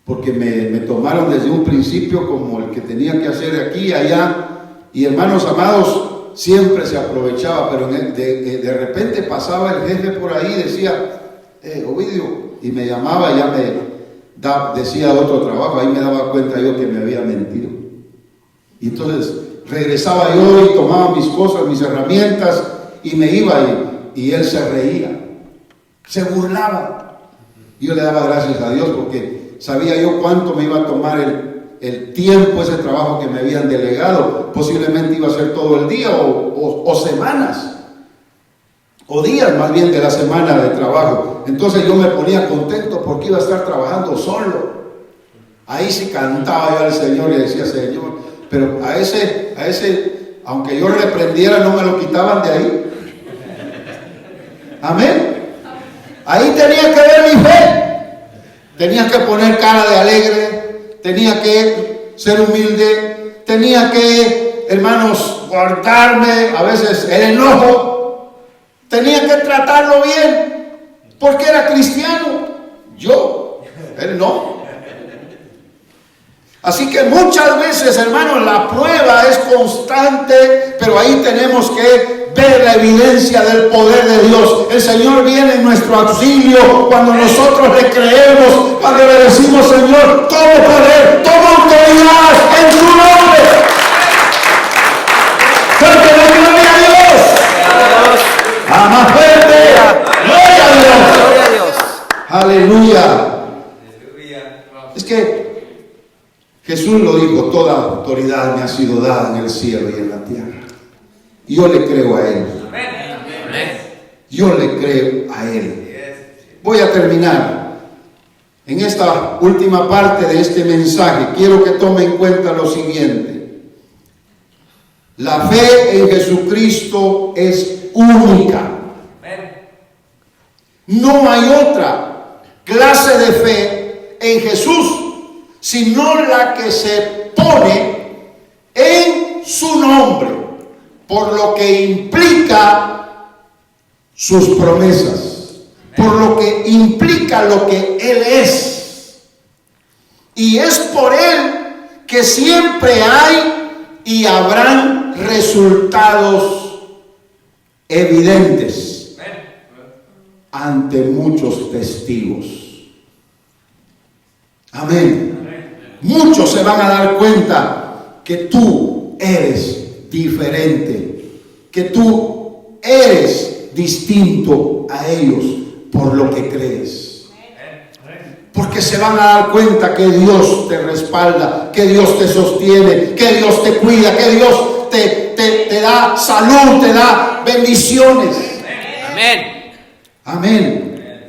Porque me tomaron desde un principio como el que tenía que hacer aquí y allá. Y hermanos amados, siempre se aprovechaba, pero de repente pasaba el jefe por ahí y decía, Ovidio, y me llamaba y ya me decía otro trabajo, ahí me daba cuenta yo que me había mentido. Y entonces regresaba yo y tomaba mis cosas, mis herramientas, y me iba y él se reía, se burlaba. Y yo le daba gracias a Dios porque sabía yo cuánto me iba a tomar el tiempo, ese trabajo que me habían delegado. Posiblemente iba a ser todo el día o semanas, o días más bien de la semana de trabajo. Entonces yo me ponía contento porque iba a estar trabajando solo. Ahí sí cantaba yo al Señor y decía, Señor, pero a ese, aunque yo reprendiera, no me lo quitaban de ahí. Amén. Ahí tenía que ver mi fe. Tenía que poner cara de alegre, tenía que ser humilde, tenía que, hermanos, guardarme a veces el enojo, tenía que tratarlo bien, porque era cristiano, yo, él no. Así que muchas veces, hermanos, la prueba es constante, pero ahí tenemos que ver la evidencia del poder de Dios. El Señor viene en nuestro auxilio cuando nosotros le creemos, cuando le decimos, Señor, todo poder, toda autoridad en tu nombre. Fuerte la gloria a Dios. A más fuerte. Gloria a Dios. Aleluya. Es que Jesús lo dijo, toda autoridad me ha sido dada en el cielo y en la tierra. Y yo le creo a Él. Yo le creo a Él. Voy a terminar. En esta última parte de este mensaje, quiero que tome en cuenta lo siguiente. La fe en Jesucristo es única. No hay otra clase de fe en Jesús. sino la que se pone en su nombre, por lo que implica sus promesas, por lo que implica lo que Él es. Y es por Él que siempre hay y habrán resultados evidentes ante muchos testigos. Amén. Muchos se van a dar cuenta que tú eres diferente, que tú eres distinto a ellos por lo que crees. Porque se van a dar cuenta que Dios te respalda, que Dios te sostiene, que Dios te cuida, que Dios te da salud, te da bendiciones. Amén. Amén.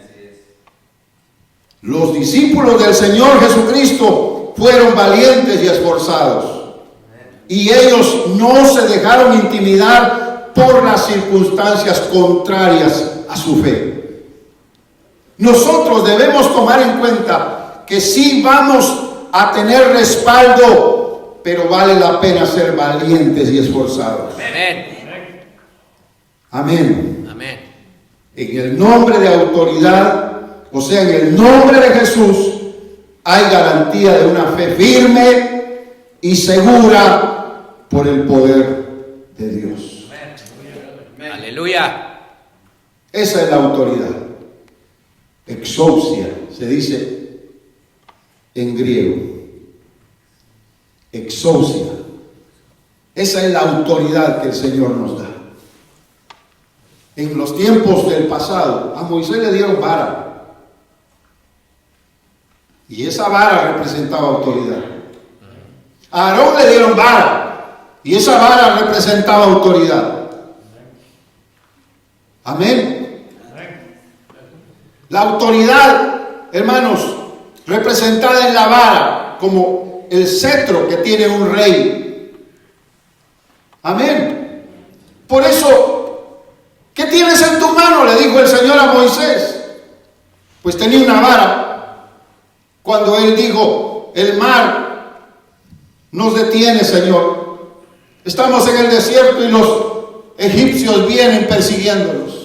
Los discípulos del Señor Jesucristo fueron valientes y esforzados. Y ellos no se dejaron intimidar por las circunstancias contrarias a su fe. Nosotros debemos tomar en cuenta que sí vamos a tener respaldo, pero vale la pena ser valientes y esforzados. Amén. Amén. Amén. En el nombre de autoridad, o sea, en el nombre de Jesús, hay garantía de una fe firme y segura por el poder de Dios. Amén. Aleluya. Esa es la autoridad. Exousia se dice en griego. Exousia. Esa es la autoridad que el Señor nos da. En los tiempos del pasado, a Moisés le dieron vara. Y esa vara representaba autoridad. A Aarón le dieron vara. Y esa vara representaba autoridad. Amén. La autoridad, hermanos, representada en la vara, como el cetro que tiene un rey. Amén. Por eso, ¿qué tienes en tu mano?, le dijo el Señor a Moisés. Pues tenía una vara. Cuando él dijo, el mar nos detiene, Señor. Estamos en el desierto y los egipcios vienen persiguiéndonos.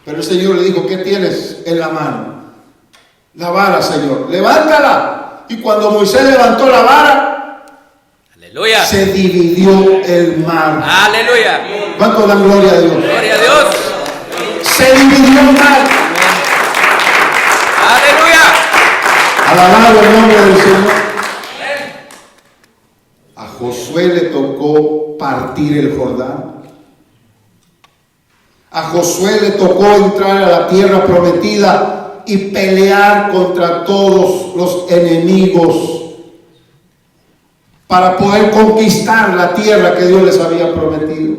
Pero el Señor le dijo, ¿qué tienes en la mano? La vara, Señor. Levántala. Y cuando Moisés levantó la vara, Aleluya. se dividió el mar. Aleluya. ¿Cuánto dan gloria a Dios? Gloria a Dios. Se dividió el mar. Aleluya. Alabado el nombre del Señor. A Josué le tocó partir el Jordán. A Josué le tocó entrar a la tierra prometida y pelear contra todos los enemigos para poder conquistar la tierra que Dios les había prometido.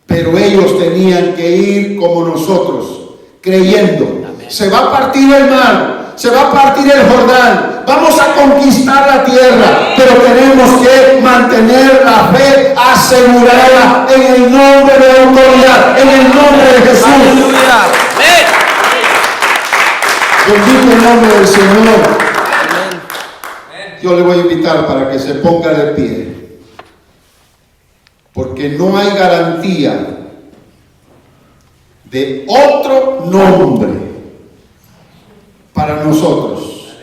Pero ellos tenían que ir como nosotros, creyendo. Se va a partir el mar, se va a partir el Jordán, vamos a conquistar la tierra, pero tenemos que mantener la fe asegurada en el nombre de autoridad, en el nombre de Jesús. Aleluya. Amén. Bendito el nombre del Señor. Yo le voy a invitar para que se ponga de pie, porque no hay garantía de otro nombre para nosotros,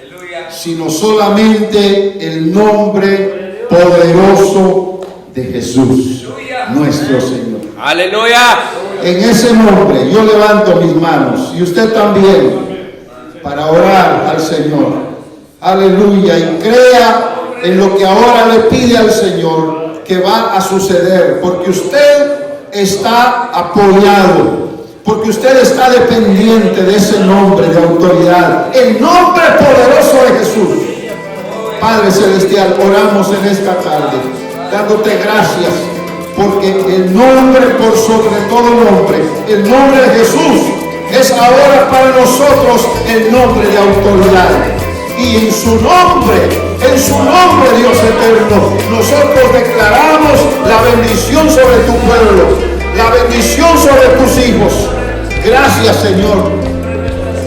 sino solamente el nombre poderoso de Jesús, nuestro Señor. Aleluya. En ese nombre yo levanto mis manos, y usted también, para orar al Señor. Aleluya. Y crea en lo que ahora le pide al Señor que va a suceder, porque usted está apoyado, porque usted está dependiente de ese nombre de autoridad, el nombre poderoso de Jesús. Padre Celestial, oramos en esta tarde, dándote gracias, porque el nombre por sobre todo nombre, el nombre de Jesús, es ahora para nosotros el nombre de autoridad. Y en su nombre, Dios eterno, nosotros declaramos la bendición sobre tu pueblo, la bendición sobre tus hijos. Gracias, Señor.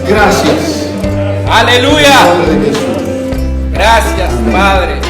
Gracias. Aleluya. En el nombre de Jesús. Gracias, Padre.